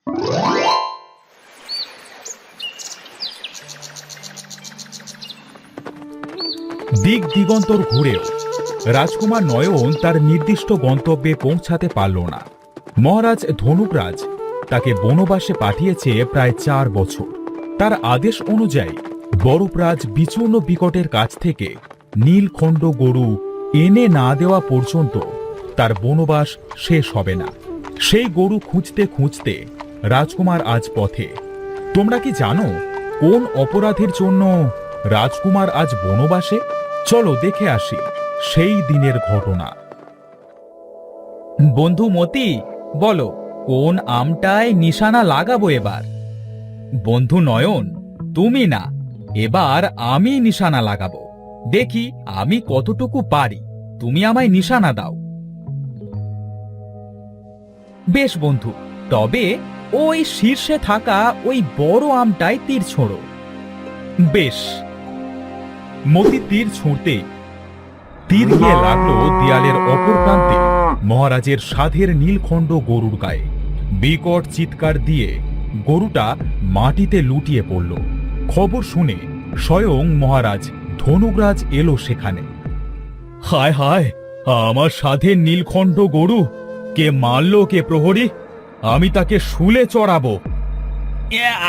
দিক দিগন্তর ঘুরেও রাজকুমার নয়ন তার নির্দিষ্ট গন্তব্যে পৌঁছাতে পারল না। মহারাজ ধনুকরাজ তাকে বনবাসে পাঠিয়েছে প্রায় 4 বছর। তার আদেশ অনুযায়ী বরফরাজ বিচূর্ণ বিকটের কাছ থেকে নীলখণ্ড গরু এনে না দেওয়া পর্যন্ত তার বনবাস শেষ হবে না। সেই গরু খুঁজতে খুঁজতে রাজকুমার আজ পথে। তোমরা কি জানো কোন অপরাধের জন্য রাজকুমার আজ বনবাসে? চলো দেখে আসি সেই দিনের ঘটনা। বন্ধু মতি, বলো কোন আমটায় নিশানা লাগাবো এবার? বন্ধু নয়ন, তুমি না, এবার আমি নিশানা লাগাবো। দেখি আমি কতটুকু পারি, তুমি আমায় নিশানা দাও। বেশ বন্ধু, তবে ওই শীর্ষে থাকা ওই বড় আমটায় তীর ছোঁড়ো। বেশ। মতি তীর ছুঁড়তে তীর গিয়ে লাগলো দেয়ালের অপর প্রান্তে মহারাজের সাধের নীলখণ্ড গরুর গায়ে। বিকট চিৎকার দিয়ে গরুটা মাটিতে লুটিয়ে পড়ল। খবর শুনে স্বয়ং মহারাজ ধনুকরাজ এলো সেখানে। হায় হায়, আমার সাধের নীলখণ্ড গরু কে মারল? কে প্রহরী? আমি তাকে শুলে চড়াবো।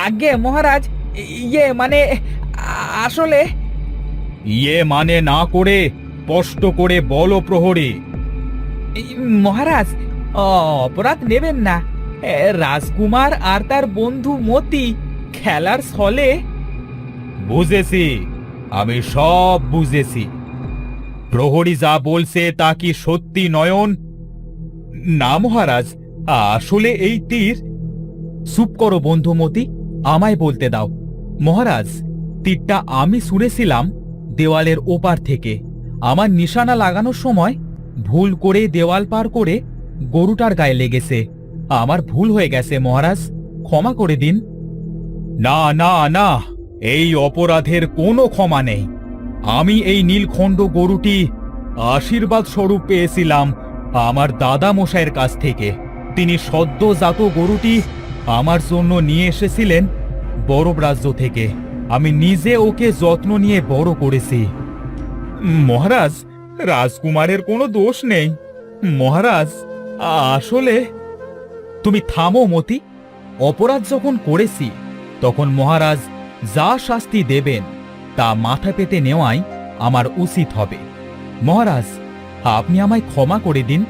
আগে মহারাজ, মানে আসলে মানে না করে স্পষ্ট করে বলো প্রহরী। মহারাজ, অপরাধ নেবেন না। রাজকুমার আর তার বন্ধু মতি খেলার ছলে। বুঝেছি, আমি সব বুঝেছি। প্রহরী যা বলছে তা কি সত্যি নয়ন? না মহারাজ, আসলে এই তীর। চুপ করো বন্ধু মতি, আমায় বলতে দাও। মহারাজ, তীরটা আমি ছুঁড়েছিলাম দেওয়ালের ওপার থেকে। আমার নিশানা লাগানোর সময় ভুল করে দেওয়াল পার করে গরুটার গায়ে লেগেছে। আমার ভুল হয়ে গেছে মহারাজ, ক্ষমা করে দিন। না না না, এই অপরাধের কোনো ক্ষমা নেই। আমি এই নীলখণ্ড গরুটি আশীর্বাদ স্বরূপ পেয়েছিলাম আমার দাদা মশাইয়ের কাছ থেকে। তিনি সদ্যজাত গরুটি আমার জন্য নিয়ে এসেছিলেন বরফ রাজ্য থেকে। আমি নিজে ওকে যত্ন নিয়ে বড় করেছি। মহারাজ, রাজকুমারের কোনো দোষ নেই। মহারাজ, আসলে। তুমি থামো মতি। অপরাধ যখন করেছি তখন মহারাজ যা শাস্তি দেবেন তা মাথা পেতে নেওয়াই আমার উচিত হবে। মহারাজ, আপনি আমায় ক্ষমা করে দিন,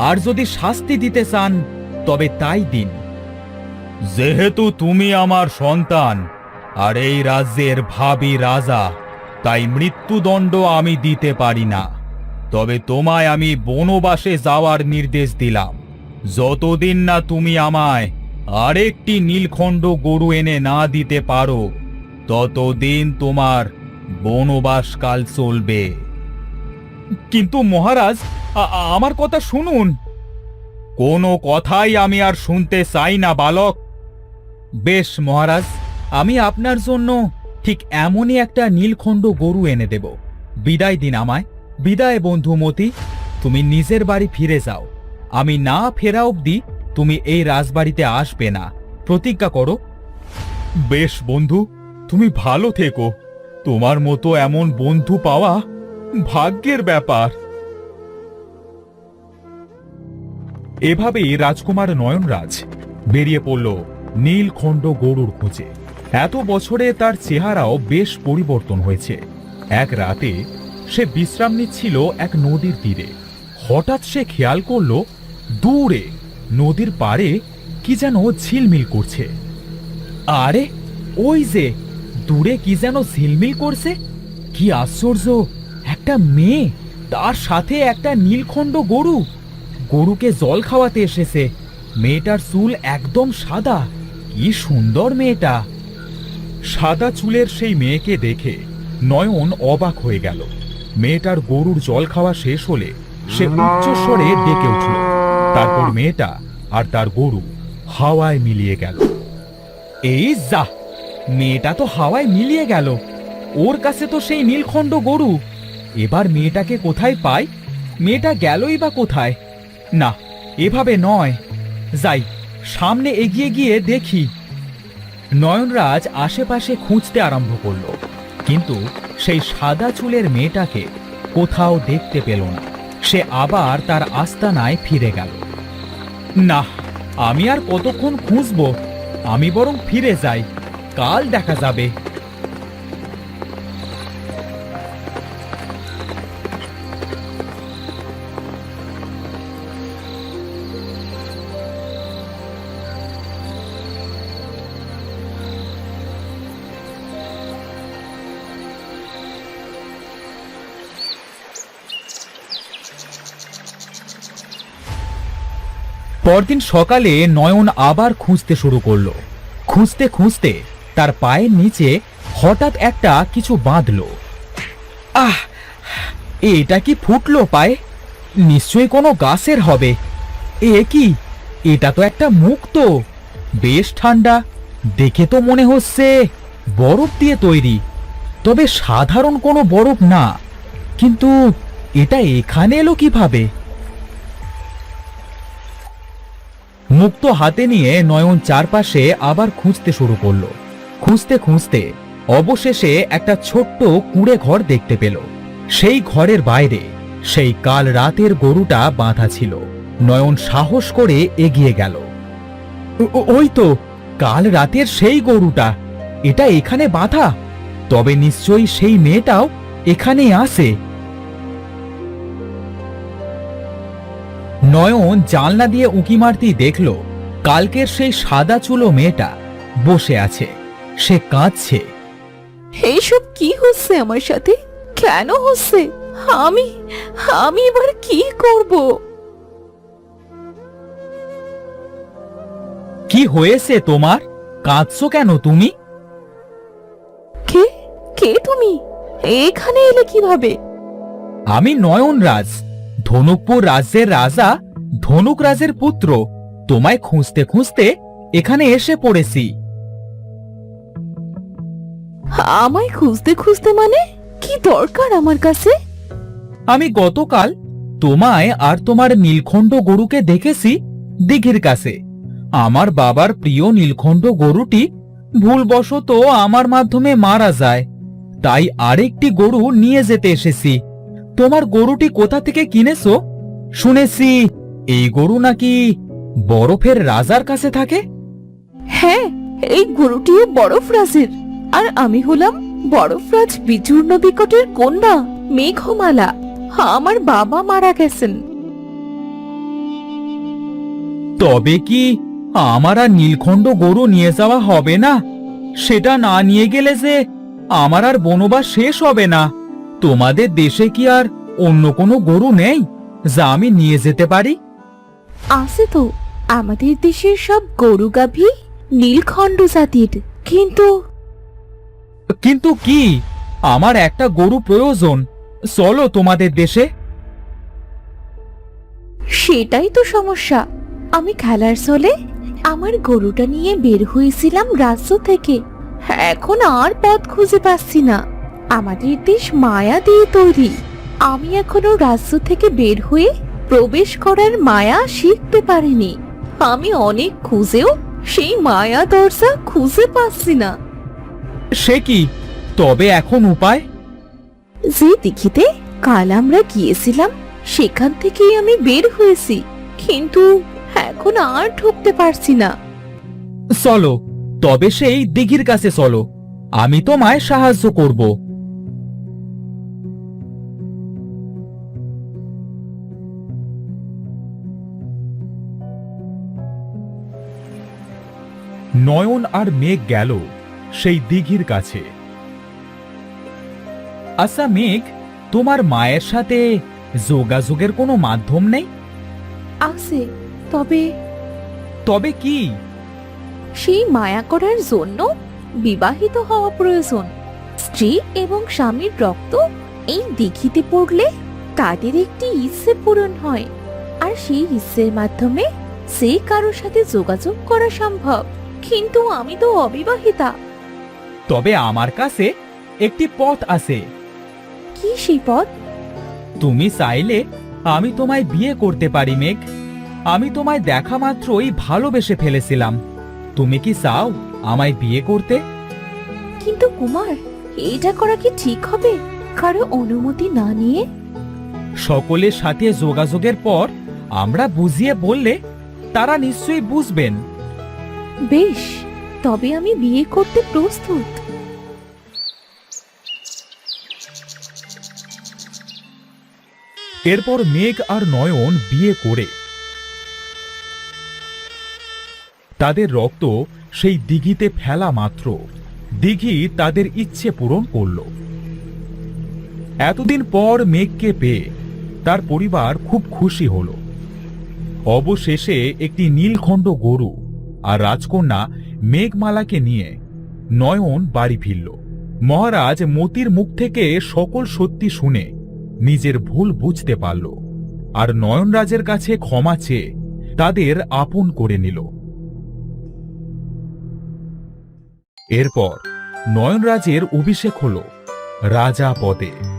আর যদি শাস্তি দিতে চান তবে তাই দিন। যেহেতু তুমি আমার সন্তান আর এই রাজ্যের ভাবী রাজা, তাই মৃত্যুদণ্ড আমি দিতে পারি না। তবে তোমায় আমি বনবাসে যাওয়ার নির্দেশ দিলাম। যতদিন না তুমি আমায় আরেকটি নীলখণ্ড গরু এনে না দিতে পারো, ততদিন তোমার বনবাসকাল চলবে। কিন্তু মহারাজ, আমার কথা শুনুন। কোনো কথাই আমি আর শুনতে চাই না বালক। বেশ মহারাজ, আমি আপনার জন্য ঠিক এমনই একটা নীলখণ্ড গরু এনে দেব। বিদায় দিন আমায়। বিদায় বন্ধু মতি, তুমি নিজের বাড়ি ফিরে যাও। আমি না ফেরা অবধি তুমি এই রাজবাড়িতে আসবে না, প্রতিজ্ঞা করো। বেশ বন্ধু, তুমি ভালো থেকো। তোমার মতো এমন বন্ধু পাওয়া ভাগ্যের ব্যাপার। এভাবেই রাজকুমার নয়নরাজ বেরিয়ে পড়ল নীলখণ্ড গরুর খোঁজে। এত বছরে তার চেহারাও বেশ পরিবর্তন হয়েছে। এক রাতে সে বিশ্রাম নিচ্ছিল এক নদীর তীরে। হঠাৎ সে খেয়াল করল দূরে নদীর পাড়ে কি যেন ঝিলমিল করছে। আরে, ওই যে দূরে কি যেন ঝিলমিল করছে। কি আশ্চর্য, একটা মেয়ে, তার সাথে একটা নীলখণ্ড গরু। গরুকে জল খাওয়াতে এসেছে। মেয়েটার চুল একদম সাদা। কি সুন্দর মেয়েটা। সাদা চুলের সেই মেয়েকে দেখে নয়ন অবাক হয়ে গেল। মেয়েটার গরুর জল খাওয়া শেষ হলে সে উচ্চস্বরে ডেকে উঠল। তারপর মেয়েটা আর তার গরু হাওয়ায় মিলিয়ে গেল। এই যা, মেয়েটা তো হাওয়ায় মিলিয়ে গেল। ওর কাছে তো সেই নীলখণ্ড গরু। এবার মেয়েটাকে কোথায় পাই? মেয়েটা গেলই বা কোথায়? না, এভাবে নয়। যাই, সামনে এগিয়ে গিয়ে দেখি নয়নরাজ আশেপাশে খুঁজতে আরম্ভ করলো, কিন্তু সেই সাদা চুলের মেয়েটাকে কোথাও দেখতে পেল না। সে আবার তার আস্তানায় ফিরে গেল। না, আমি আর কতক্ষণ খুঁজবো, আমি বরং ফিরে যাই, কাল দেখা যাবে। পরদিন সকালে নয়ন আবার খুঁজতে শুরু করলো। খুঁজতে খুঁজতে তার পায়ের নিচে হঠাৎ একটা কিছু বাঁধলো। আহ, এটা কি ফুটলো পায়ে? নিশ্চয়ই কোনো গাছের হবে। এ কি? এটা তো একটা মুখ, তো বেশ ঠান্ডা, দেখে তো মনে হচ্ছে বরফ দিয়ে তৈরি, তবে সাধারণ কোনো বরফ না। কিন্তু এটা এখানে এলো কিভাবে? মুক্ত হাতে নিয়ে নয়ন চারপাশে আবার খুঁজতে শুরু করলো। খুঁজতে খুঁজতে অবশেষে একটা ছোট্ট কুঁড়ে ঘর দেখতে পেল। সেই ঘরের বাইরে সেই কাল রাতের গরুটা বাঁধা ছিল। নয়ন সাহস করে এগিয়ে গেল। ওই তো কাল রাতের সেই গরুটা, এটা এখানে বাঁধা, তবে নিশ্চয়ই সেই মেয়েটাও এখানে আসে। নয়ন জানলা দিয়ে উঁকি মারতেই দেখল কালকের সেই সাদা চুলো মেয়েটা বসে আছে। সে কাঁদছে। এইসব কি হচ্ছে আমার সাথে? কেন হচ্ছে? আমি আমি এবার কি করব? কি হয়েছে তোমার? কাঁদছো কেন তুমি? কে কে তুমি? এখানে এলে কিভাবে? আমি নয়নরাজ, ধনুকপুর রাজ্যের রাজা ধনুকরাজের পুত্র। তোমায় খুঁজতে খুঁজতে এখানে এসে পড়েছি। আমায় খুঁজতে খুঁজতে মানে? কি দরকার আমার কাছে? আমি গতকাল তোমায় আর তোমার নীলখণ্ড গরুকে দেখেছি দিঘির কাছে। আমার বাবার প্রিয় নীলখণ্ড গরুটি ভুলবশত আমার মাধ্যমে মারা যায়, তাই আরেকটি গরু নিয়ে যেতে এসেছি। তোমার গরুটি কোথা থেকে কিনেছো? শুনেছি এই গরু নাকি বরফের রাজার কাছে থাকে। হ্যাঁ, এই গরুটিও বরফরাজের, আর আমি হলাম বরফরাজ বিচূর্ণ বিকটের কন্যা মেঘমালা। আমার বাবা মারা গেছেন। তবে কি আমার আর নীলখণ্ড গরু নিয়ে যাওয়া হবে না? সেটা না নিয়ে গেলে যে আমার আর বনবাস শেষ হবে না। তোমাদের দেশে কি আর অন্য কোনো গরু নেই যা আমি নিয়ে যেতে পারি? আছে তো, আমাদের দেশের সব গরু গাভী নীলখণ্ড জাতির। কিন্তু কিন্তু কি? আমার একটা গরু প্রয়োজন। চলো তোমাদের দেশে। সেটাই তো সমস্যা। আমি খেলার ছলে আমার গরুটা নিয়ে বের হয়েছিলাম রাজ্য থেকে। এখন আর পথ খুঁজে পাচ্ছি না। আমাদের দেশ মায়া দিয়ে তৈরি। আমি এখনো রাজ্য থেকে বের হয়ে প্রবেশ করার মায়া শিখতে পারিনি। আমি অনেক খুঁজেও সেই মায়া দরজা খুঁজে পাচ্ছি না। সে কি? তবে এখন উপায়? যে দিঘিতে কাল আমরা গিয়েছিলাম সেখান থেকেই আমি বের হয়েছি, কিন্তু এখন আর ঢুকতে পারছি না। চলো তবে সেই দিঘির কাছে চলো, আমি তোমায় সাহায্য করব। নয়ন আর মেঘ গেল সেই দিঘির কাছে। আচ্ছা মেঘ, তোমার মায়ের সাথে যোগাযোগের কোনো মাধ্যম নেই? আছে, তবে তবে কি? সেই মায়া করার জন্য বিবাহিত হওয়া প্রয়োজন। স্ত্রী এবং স্বামীর রক্ত এই দিঘিতে পড়লে তাদের একটি ইচ্ছে পূরণ হয়, আর সেই ইচ্ছের মাধ্যমে সে কারোর সাথে যোগাযোগ করা সম্ভব। কিন্তু আমি তো অবিবাহিতা। তবে আমার কাছে একটি পথ আছে। কি সেই পথ? তুমি চাইলে আমি তোমায় বিয়ে করতে পারি মেঘ। আমি তোমায় দেখা মাত্রই ভালোবেসে ফেলেছিলাম। তুমি কি চাও আমায় বিয়ে করতে? কিন্তু কুমার, এটা করা কি ঠিক হবে কারো অনুমতি না নিয়ে? সকলের সাথে যোগাযোগের পর আমরা বুঝিয়ে বললে তারা নিশ্চয়ই বুঝবেন। বেশ, তবে আমি বিয়ে করতে প্রস্তুত। এরপর মেঘ আর নয়ন বিয়ে করে তাদের রক্ত সেই দিঘিতে ফেলা মাত্র দিঘি তাদের ইচ্ছে পূরণ করল। এতদিন পর মেঘকে পেয়ে তার পরিবার খুব খুশি হল। অবশেষে একটি নীলখণ্ড গরু আর রাজকন্যা মেঘমালাকে নিয়ে নয়ন বাড়ি ফিরল। মহারাজ মতির মুখ থেকে সকল সত্যি শুনে নিজের ভুল বুঝতে পারল আর নয়নরাজের কাছে ক্ষমা চেয়ে তাদের আপন করে নিল। এরপর নয়নরাজের অভিষেক হল রাজা পদে।